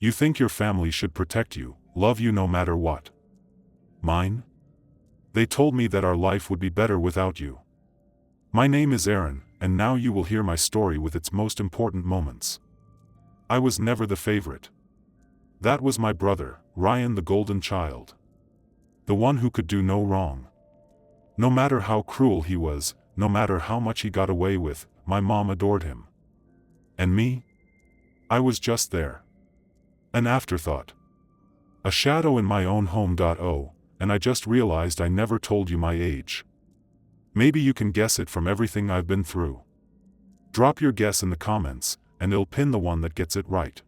You think your family should protect you, love you no matter what. Mine? They told me that our life would be better without you. My name is Aaron, and now you will hear my story with its most important moments. I was never the favorite. That was my brother, Ryan, the golden child. The one who could do no wrong. No matter how cruel he was, no matter how much he got away with, my mom adored him. And me? I was just there. An afterthought. A shadow in my own home. And I just realized I never told you my age. Maybe you can guess it from everything I've been through. Drop your guess in the comments, and it'll pin the one that gets it right.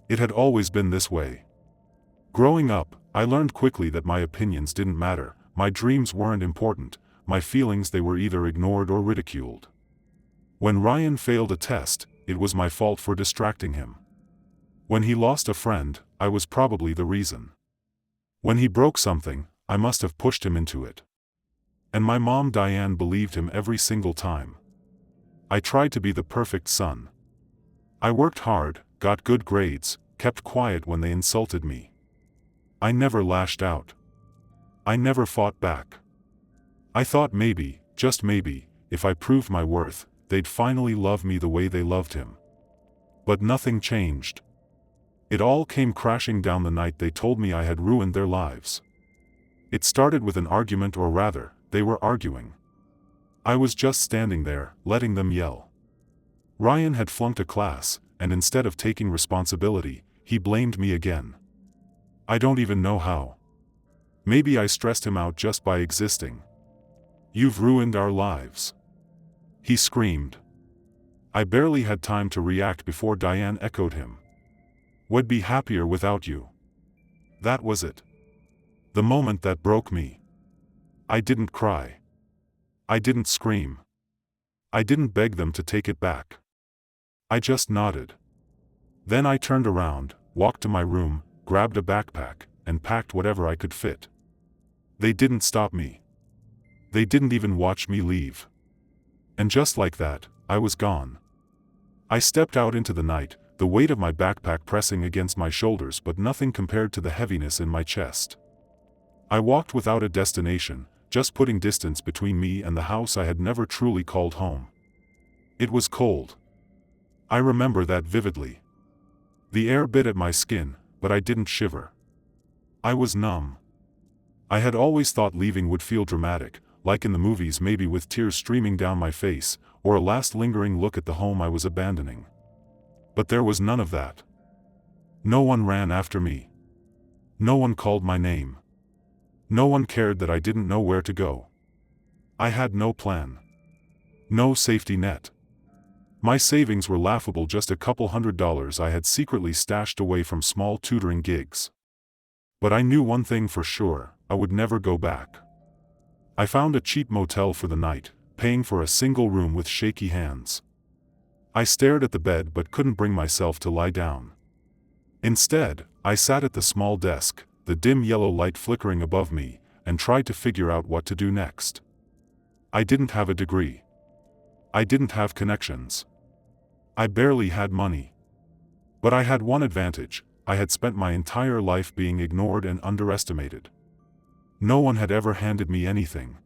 It had always been this way. Growing up, I learned quickly that my opinions didn't matter, my dreams weren't important, my feelings they were either ignored or ridiculed. When Ryan failed a test, it was my fault for distracting him. When he lost a friend, I was probably the reason. When he broke something, I must have pushed him into it. And my mom Diane believed him every single time. I tried to be the perfect son. I worked hard, got good grades, kept quiet when they insulted me. I never lashed out. I never fought back. I thought maybe, just maybe, if I proved my worth, they'd finally love me the way they loved him. But nothing changed. It all came crashing down the night they told me I had ruined their lives. It started with an argument, or rather, they were arguing. I was just standing there, letting them yell. Ryan had flunked a class, and instead of taking responsibility, he blamed me again. I don't even know how. Maybe I stressed him out just by existing. You've ruined our lives. He screamed. I barely had time to react before Diane echoed him. We'd be happier without you. That was it. The moment that broke me. I didn't cry. I didn't scream. I didn't beg them to take it back. I just nodded. Then I turned around, walked to my room, grabbed a backpack, and packed whatever I could fit. They didn't stop me. They didn't even watch me leave. And just like that, I was gone. I stepped out into the night, the weight of my backpack pressing against my shoulders, but nothing compared to the heaviness in my chest. I walked without a destination, just putting distance between me and the house I had never truly called home. It was cold. I remember that vividly. The air bit at my skin, but I didn't shiver. I was numb. I had always thought leaving would feel dramatic, like in the movies, maybe with tears streaming down my face, or a last lingering look at the home I was abandoning. But there was none of that. No one ran after me. No one called my name. No one cared that I didn't know where to go. I had no plan. No safety net. My savings were laughable, just a couple $100s I had secretly stashed away from small tutoring gigs. But I knew one thing for sure, I would never go back. I found a cheap motel for the night, paying for a single room with shaky hands. I stared at the bed but couldn't bring myself to lie down. Instead, I sat at the small desk, the dim yellow light flickering above me, and tried to figure out what to do next. I didn't have a degree. I didn't have connections. I barely had money. But I had one advantage: I had spent my entire life being ignored and underestimated. No one had ever handed me anything.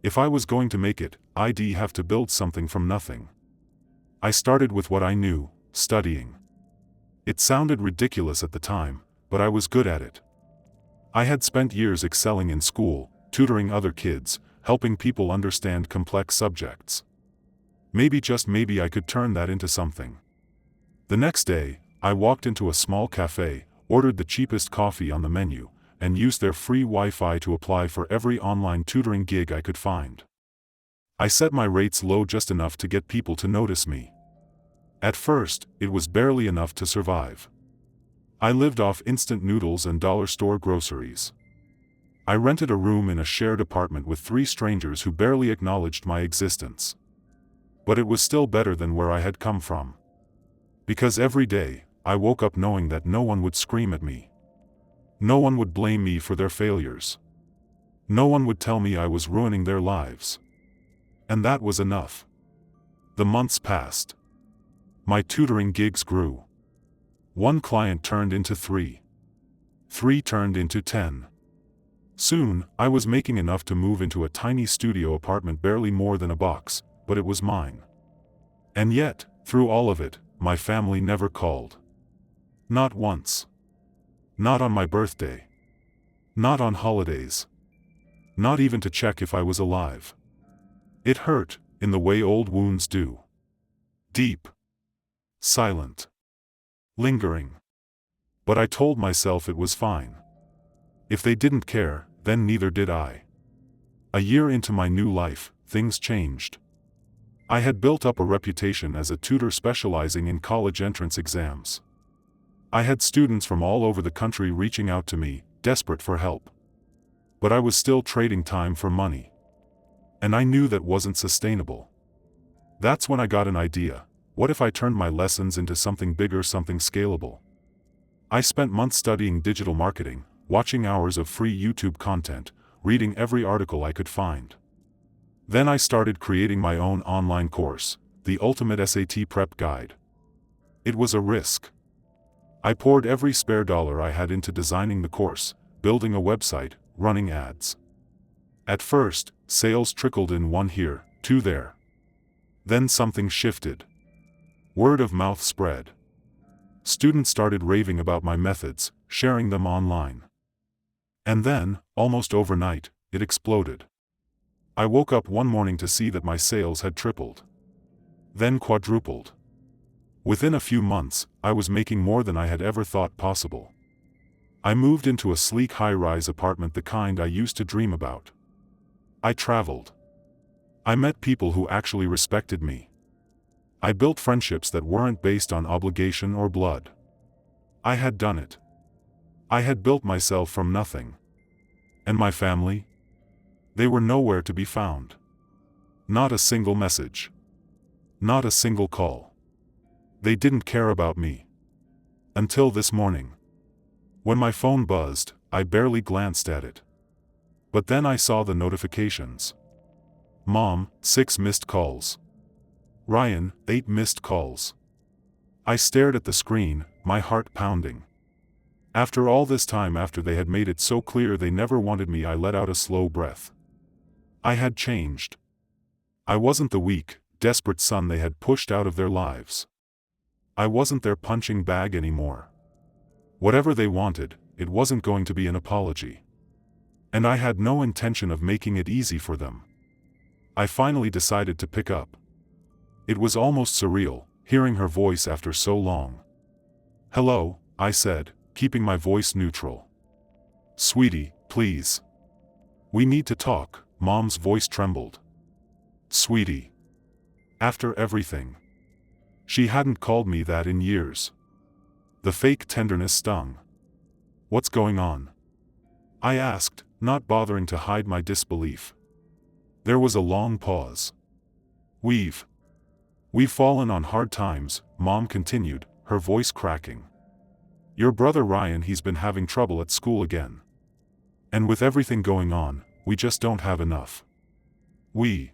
If I was going to make it, I'd have to build something from nothing. I started with what I knew: studying. It sounded ridiculous at the time, but I was good at it. I had spent years excelling in school, tutoring other kids, helping people understand complex subjects. Maybe, just maybe, I could turn that into something. The next day, I walked into a small cafe, ordered the cheapest coffee on the menu, and used their free Wi-Fi to apply for every online tutoring gig I could find. I set my rates low, just enough to get people to notice me. At first, it was barely enough to survive. I lived off instant noodles and dollar store groceries. I rented a room in a shared apartment with 3 strangers who barely acknowledged my existence. But it was still better than where I had come from. Because every day, I woke up knowing that no one would scream at me. No one would blame me for their failures. No one would tell me I was ruining their lives. And that was enough. The months passed. My tutoring gigs grew. 1 client turned into 3. 3 turned into 10. Soon, I was making enough to move into a tiny studio apartment barely more than a box, but it was mine. And yet, through all of it, my family never called. Not once. Not on my birthday. Not on holidays. Not even to check if I was alive. It hurt, in the way old wounds do. Deep. Silent. Lingering. But I told myself it was fine. If they didn't care, then neither did I. A year into my new life, things changed. I had built up a reputation as a tutor specializing in college entrance exams. I had students from all over the country reaching out to me, desperate for help. But I was still trading time for money. And I knew that wasn't sustainable. That's when I got an idea. What if I turned my lessons into something bigger, something scalable? I spent months studying digital marketing, watching hours of free YouTube content, reading every article I could find. Then I started creating my own online course, the Ultimate SAT Prep Guide. It was a risk. I poured every spare dollar I had into designing the course, building a website, running ads. At first, sales trickled in, 1 here, 2 there. Then something shifted. Word of mouth spread. Students started raving about my methods, sharing them online. And then, almost overnight, it exploded. I woke up one morning to see that my sales had tripled. Then quadrupled. Within a few months, I was making more than I had ever thought possible. I moved into a sleek high-rise apartment, the kind I used to dream about. I traveled. I met people who actually respected me. I built friendships that weren't based on obligation or blood. I had done it. I had built myself from nothing. And my family? They were nowhere to be found. Not a single message. Not a single call. They didn't care about me. Until this morning. When my phone buzzed, I barely glanced at it. But then I saw the notifications. Mom, 6 missed calls. Ryan, 8 missed calls. I stared at the screen, my heart pounding. After all this time, after they had made it so clear they never wanted me, I let out a slow breath. I had changed. I wasn't the weak, desperate son they had pushed out of their lives. I wasn't their punching bag anymore. Whatever they wanted, it wasn't going to be an apology. And I had no intention of making it easy for them. I finally decided to pick up. It was almost surreal, hearing her voice after so long. "Hello," I said, keeping my voice neutral. "Sweetie, please. We need to talk," Mom's voice trembled. "Sweetie." After everything. She hadn't called me that in years. The fake tenderness stung. "What's going on?" I asked, not bothering to hide my disbelief. There was a long pause. We've fallen on hard times," Mom continued, her voice cracking. "Your brother Ryan, he's been having trouble at school again. And with everything going on, we just don't have enough. We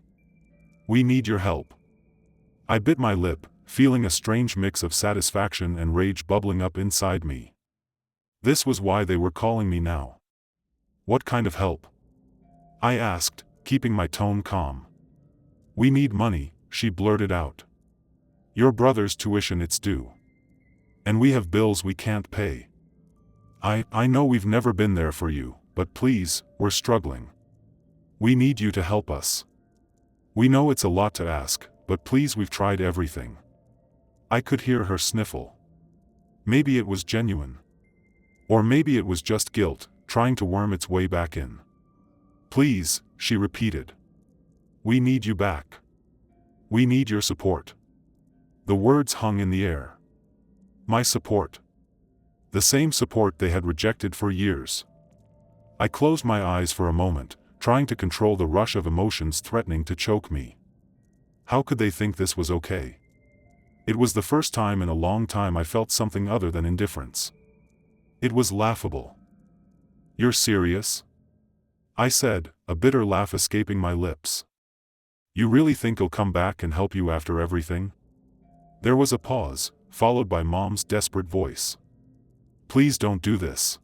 need your help." I bit my lip, feeling a strange mix of satisfaction and rage bubbling up inside me. This was why they were calling me now. "What kind of help?" I asked, keeping my tone calm. "We need money," she blurted out. "Your brother's tuition, it's due. And we have bills we can't pay. I know we've never been there for you, but please, we're struggling. We need you to help us. We know it's a lot to ask, but please, we've tried everything." I could hear her sniffle. Maybe it was genuine. Or maybe it was just guilt, trying to worm its way back in. "Please," she repeated. "We need you back. We need your support." The words hung in the air. My support. The same support they had rejected for years. I closed my eyes for a moment, trying to control the rush of emotions threatening to choke me. How could they think this was okay? It was the first time in a long time I felt something other than indifference. It was laughable. "You're serious?" I said, a bitter laugh escaping my lips. "You really think he'll come back and help you after everything?" There was a pause, followed by Mom's desperate voice. "Please don't do this.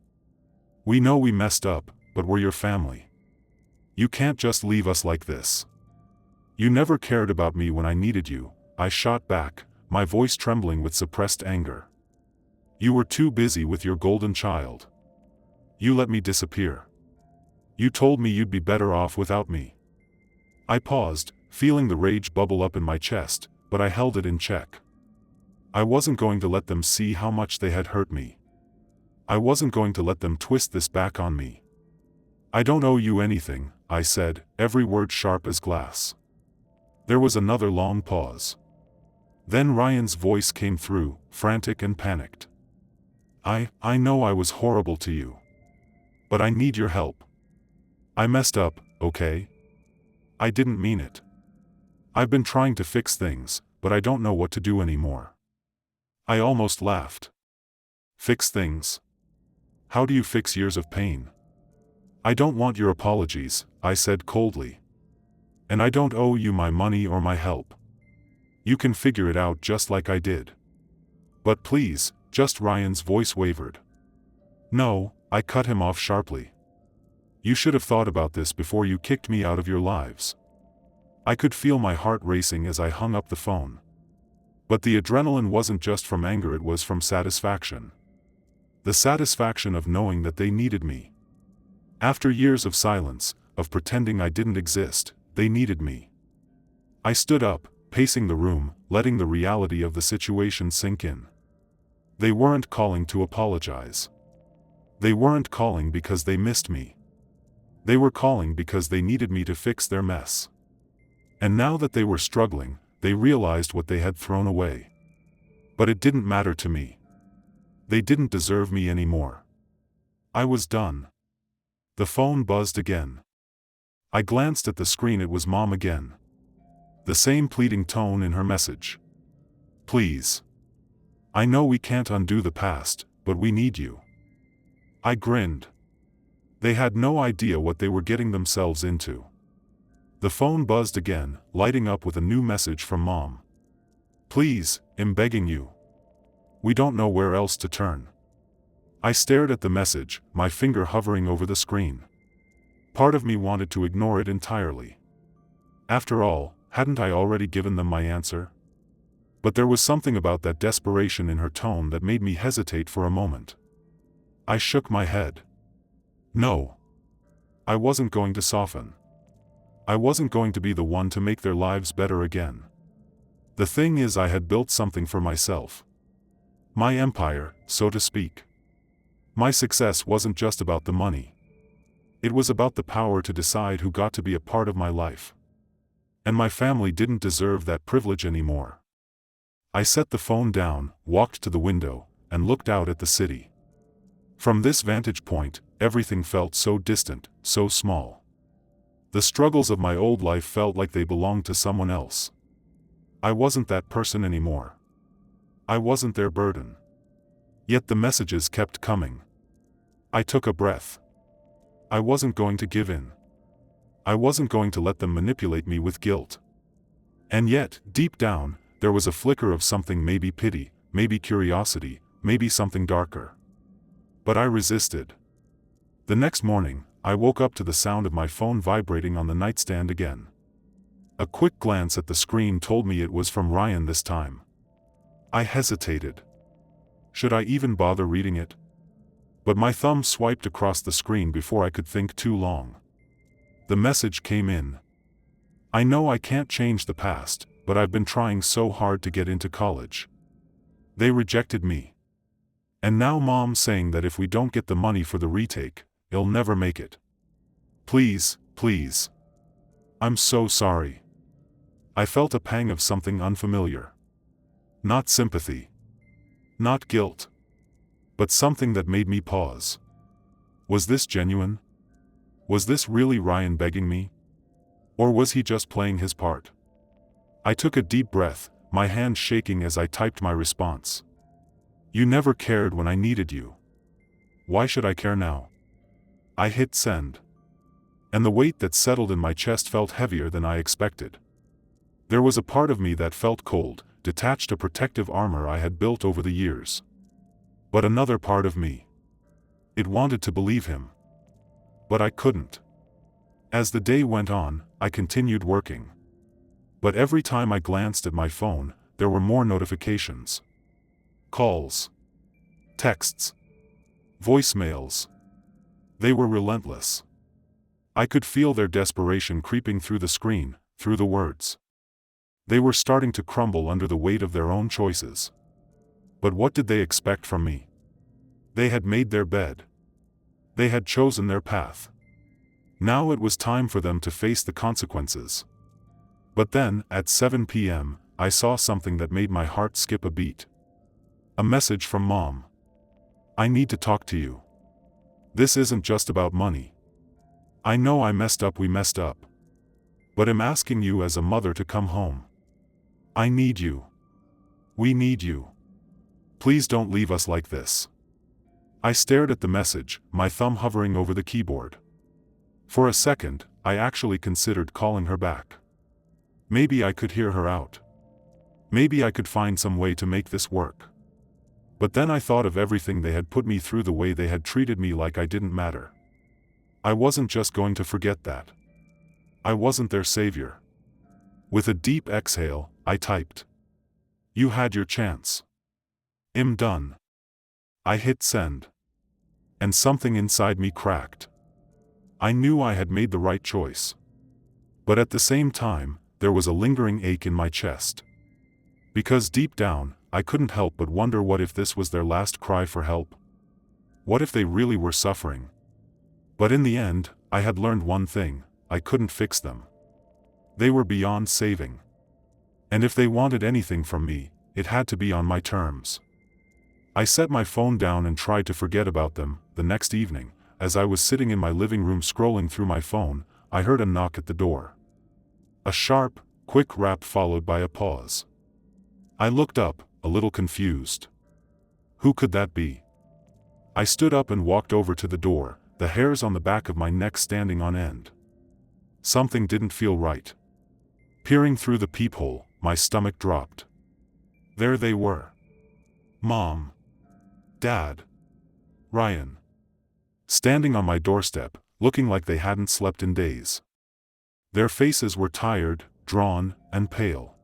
We know we messed up, but we're your family. You can't just leave us like this." "You never cared about me when I needed you," I shot back, my voice trembling with suppressed anger. "You were too busy with your golden child. You let me disappear. You told me you'd be better off without me." I paused, feeling the rage bubble up in my chest, but I held it in check. I wasn't going to let them see how much they had hurt me. I wasn't going to let them twist this back on me. "I don't owe you anything," I said, every word sharp as glass. There was another long pause. Then Ryan's voice came through, frantic and panicked. I know I was horrible to you. But I need your help. I messed up, okay? I didn't mean it. I've been trying to fix things, but I don't know what to do anymore." I almost laughed. "Fix things? How do you fix years of pain?" "I don't want your apologies," I said coldly. "And I don't owe you my money or my help. You can figure it out just like I did." "But please," just Ryan's voice wavered. "No," I cut him off sharply. "You should have thought about this before you kicked me out of your lives." I could feel my heart racing as I hung up the phone. But the adrenaline wasn't just from anger, it was from satisfaction. The satisfaction of knowing that they needed me. After years of silence, of pretending I didn't exist, they needed me. I stood up, pacing the room, letting the reality of the situation sink in. They weren't calling to apologize. They weren't calling because they missed me. They were calling because they needed me to fix their mess. And now that they were struggling, they realized what they had thrown away. But it didn't matter to me. They didn't deserve me anymore. I was done. The phone buzzed again. I glanced at the screen. It was Mom again. The same pleading tone in her message. "Please. I know we can't undo the past, but we need you." I grinned. They had no idea what they were getting themselves into. The phone buzzed again, lighting up with a new message from Mom. "Please, I'm begging you. We don't know where else to turn." I stared at the message, my finger hovering over the screen. Part of me wanted to ignore it entirely. After all, hadn't I already given them my answer? But there was something about that desperation in her tone that made me hesitate for a moment. I shook my head. No. I wasn't going to soften. I wasn't going to be the one to make their lives better again. The thing is, I had built something for myself. My empire, so to speak. My success wasn't just about the money. It was about the power to decide who got to be a part of my life. And my family didn't deserve that privilege anymore. I set the phone down, walked to the window, and looked out at the city. From this vantage point, everything felt so distant, so small. The struggles of my old life felt like they belonged to someone else. I wasn't that person anymore. I wasn't their burden. Yet the messages kept coming. I took a breath. I wasn't going to give in. I wasn't going to let them manipulate me with guilt. And yet, deep down, there was a flicker of something, maybe pity, maybe curiosity, maybe something darker. But I resisted. The next morning, I woke up to the sound of my phone vibrating on the nightstand again. A quick glance at the screen told me it was from Ryan this time. I hesitated. Should I even bother reading it? But my thumb swiped across the screen before I could think too long. The message came in. "I know I can't change the past, but I've been trying so hard to get into college. They rejected me. And now Mom's saying that if we don't get the money for the retake, I'll never make it. Please, please. I'm so sorry." I felt a pang of something unfamiliar. Not sympathy. Not guilt. But something that made me pause. Was this genuine? Was this really Ryan begging me? Or was he just playing his part? I took a deep breath, my hand shaking as I typed my response. "You never cared when I needed you. Why should I care now?" I hit send. And the weight that settled in my chest felt heavier than I expected. There was a part of me that felt cold, detached a protective armor I had built over the years. But another part of me, it wanted to believe him. But I couldn't. As the day went on, I continued working. But every time I glanced at my phone, there were more notifications. Calls. Texts. Voicemails. They were relentless. I could feel their desperation creeping through the screen, through the words. They were starting to crumble under the weight of their own choices. But what did they expect from me? They had made their bed. They had chosen their path. Now it was time for them to face the consequences. But then, at 7 p.m., I saw something that made my heart skip a beat. A message from Mom. I need to talk to you. This isn't just about money. I know I messed up, we messed up. But I'm asking you as a mother to come home. I need you. We need you. Please don't leave us like this. I stared at the message, my thumb hovering over the keyboard. For a second, I actually considered calling her back. Maybe I could hear her out. Maybe I could find some way to make this work. But then I thought of everything they had put me through, the way they had treated me like I didn't matter. I wasn't just going to forget that. I wasn't their savior. With a deep exhale, I typed. You had your chance. I'm done. I hit send. And something inside me cracked. I knew I had made the right choice. But at the same time, there was a lingering ache in my chest. Because deep down, I couldn't help but wonder, what if this was their last cry for help? What if they really were suffering? But in the end, I had learned one thing: I couldn't fix them. They were beyond saving. And if they wanted anything from me, it had to be on my terms. I set my phone down and tried to forget about them. The next evening, as I was sitting in my living room scrolling through my phone, I heard a knock at the door. A sharp, quick rap followed by a pause. I looked up, a little confused. Who could that be? I stood up and walked over to the door, the hairs on the back of my neck standing on end. Something didn't feel right. Peering through the peephole, my stomach dropped. There they were. Mom. Dad. Ryan. Standing on my doorstep, looking like they hadn't slept in days. Their faces were tired, drawn, and pale.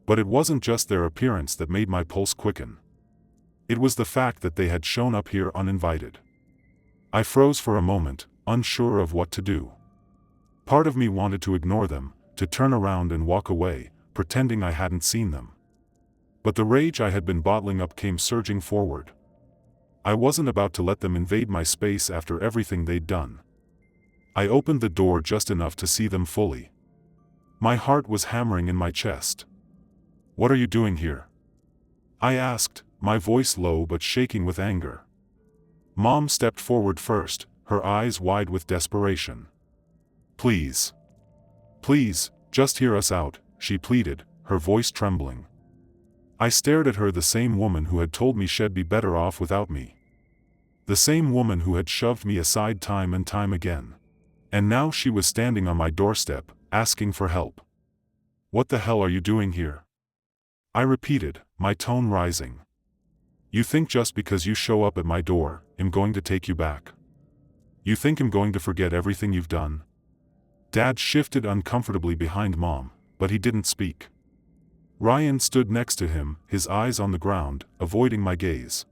But it wasn't just their appearance that made my pulse quicken. It was the fact that they had shown up here uninvited. I froze for a moment, unsure of what to do. Part of me wanted to ignore them, to turn around and walk away, pretending I hadn't seen them. But the rage I had been bottling up came surging forward. I wasn't about to let them invade my space after everything they'd done. I opened the door just enough to see them fully. My heart was hammering in my chest. What are you doing here? I asked, my voice low but shaking with anger. Mom stepped forward first, her eyes wide with desperation. Please. Please, just hear us out, she pleaded, her voice trembling. I stared at her, the same woman who had told me she'd be better off without me. The same woman who had shoved me aside time and time again. And now she was standing on my doorstep, asking for help. What the hell are you doing here? I repeated, my tone rising. You think just because you show up at my door, I'm going to take you back? You think I'm going to forget everything you've done? Dad shifted uncomfortably behind Mom, but he didn't speak. Ryan stood next to him, his eyes on the ground, avoiding my gaze.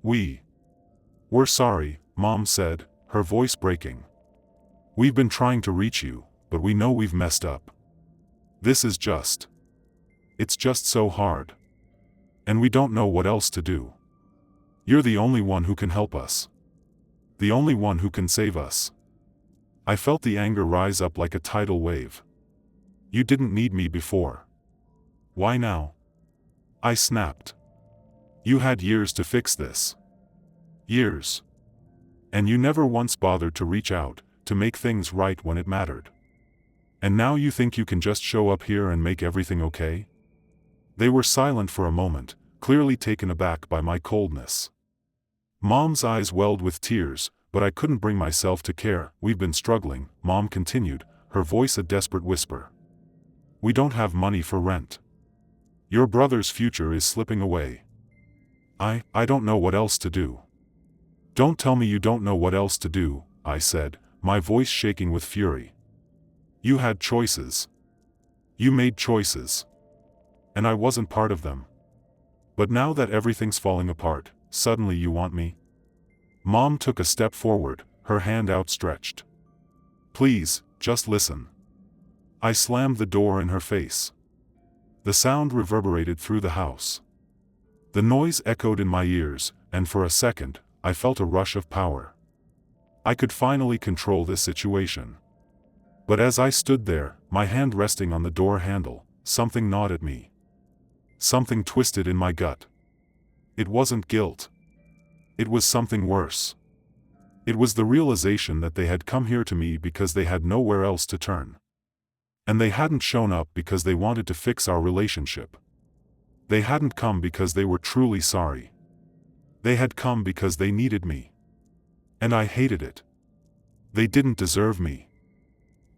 We're sorry, Mom said, her voice breaking. We've been trying to reach you, but we know we've messed up. It's just so hard. And we don't know what else to do. You're the only one who can help us. The only one who can save us. I felt the anger rise up like a tidal wave. You didn't need me before. Why now? I snapped. You had years to fix this. Years. And you never once bothered to reach out, to make things right when it mattered. And now you think you can just show up here and make everything okay? They were silent for a moment, clearly taken aback by my coldness. Mom's eyes welled with tears, but I couldn't bring myself to care. We've been struggling, Mom continued, her voice a desperate whisper. We don't have money for rent. Your brother's future is slipping away. I don't know what else to do. Don't tell me you don't know what else to do, I said, my voice shaking with fury. You had choices. You made choices. And I wasn't part of them. But now that everything's falling apart, suddenly you want me? Mom took a step forward, her hand outstretched. Please, just listen. I slammed the door in her face. The sound reverberated through the house. The noise echoed in my ears, and for a second, I felt a rush of power. I could finally control this situation. But as I stood there, my hand resting on the door handle, something gnawed at me. Something twisted in my gut. It wasn't guilt. It was something worse. It was the realization that they had come here to me because they had nowhere else to turn. And they hadn't shown up because they wanted to fix our relationship. They hadn't come because they were truly sorry. They had come because they needed me. And I hated it. They didn't deserve me.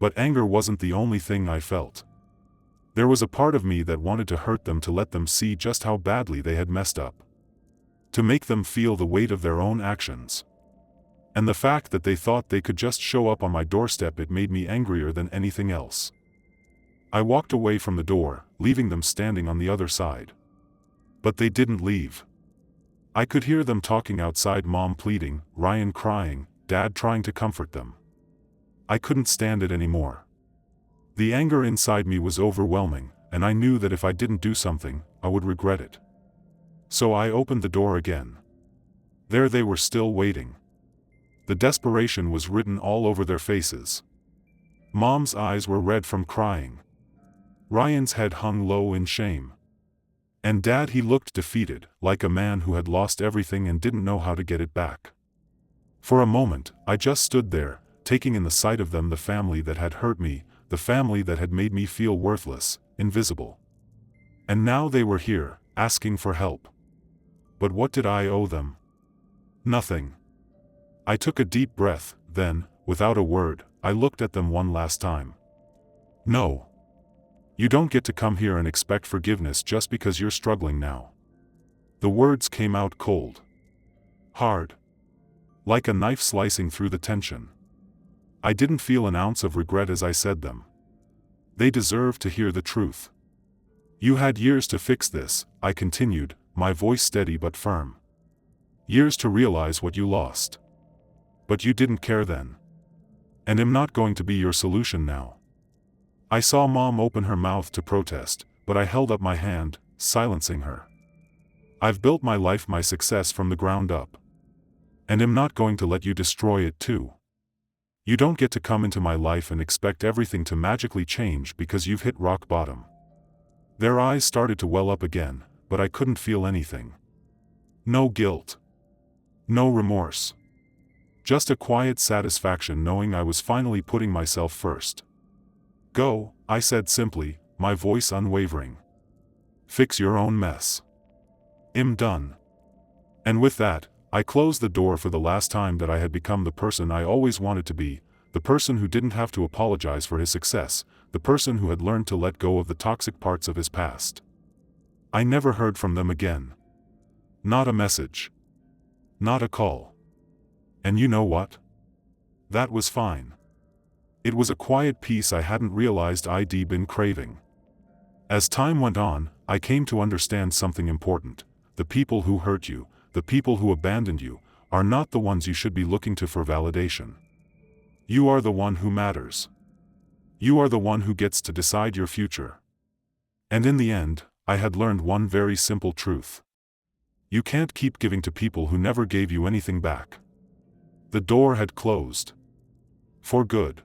But anger wasn't the only thing I felt. There was a part of me that wanted to hurt them, to let them see just how badly they had messed up. To make them feel the weight of their own actions. And the fact that they thought they could just show up on my doorstep, it made me angrier than anything else. I walked away from the door, leaving them standing on the other side. But they didn't leave. I could hear them talking outside, Mom pleading, Ryan crying, Dad trying to comfort them. I couldn't stand it anymore. The anger inside me was overwhelming, and I knew that if I didn't do something, I would regret it. So I opened the door again. There they were, still waiting. The desperation was written all over their faces. Mom's eyes were red from crying. Ryan's head hung low in shame. And Dad, he looked defeated, like a man who had lost everything and didn't know how to get it back. For a moment, I just stood there, taking in the sight of them, the family that had hurt me, the family that had made me feel worthless, invisible. And now they were here, asking for help. But what did I owe them? Nothing. I took a deep breath, then, without a word, I looked at them one last time. No. You don't get to come here and expect forgiveness just because you're struggling now. The words came out cold. Hard. Like a knife slicing through the tension. I didn't feel an ounce of regret as I said them. They deserved to hear the truth. You had years to fix this, I continued, my voice steady but firm. Years to realize what you lost. But you didn't care then. And I'm not going to be your solution now. I saw Mom open her mouth to protest, but I held up my hand, silencing her. I've built my life, my success from the ground up. And I'm not going to let you destroy it too. You don't get to come into my life and expect everything to magically change because you've hit rock bottom. Their eyes started to well up again, but I couldn't feel anything. No guilt. No remorse. Just a quiet satisfaction knowing I was finally putting myself first. Go, I said simply, my voice unwavering. Fix your own mess. I'm done. And with that, I closed the door for the last time. That I had become the person I always wanted to be, the person who didn't have to apologize for his success, the person who had learned to let go of the toxic parts of his past. I never heard from them again. Not a message. Not a call. And you know what? That was fine. It was a quiet peace I hadn't realized I'd been craving. As time went on, I came to understand something important. The people who hurt you, the people who abandoned you, are not the ones you should be looking to for validation. You are the one who matters. You are the one who gets to decide your future. And in the end, I had learned one very simple truth. You can't keep giving to people who never gave you anything back. The door had closed. For good.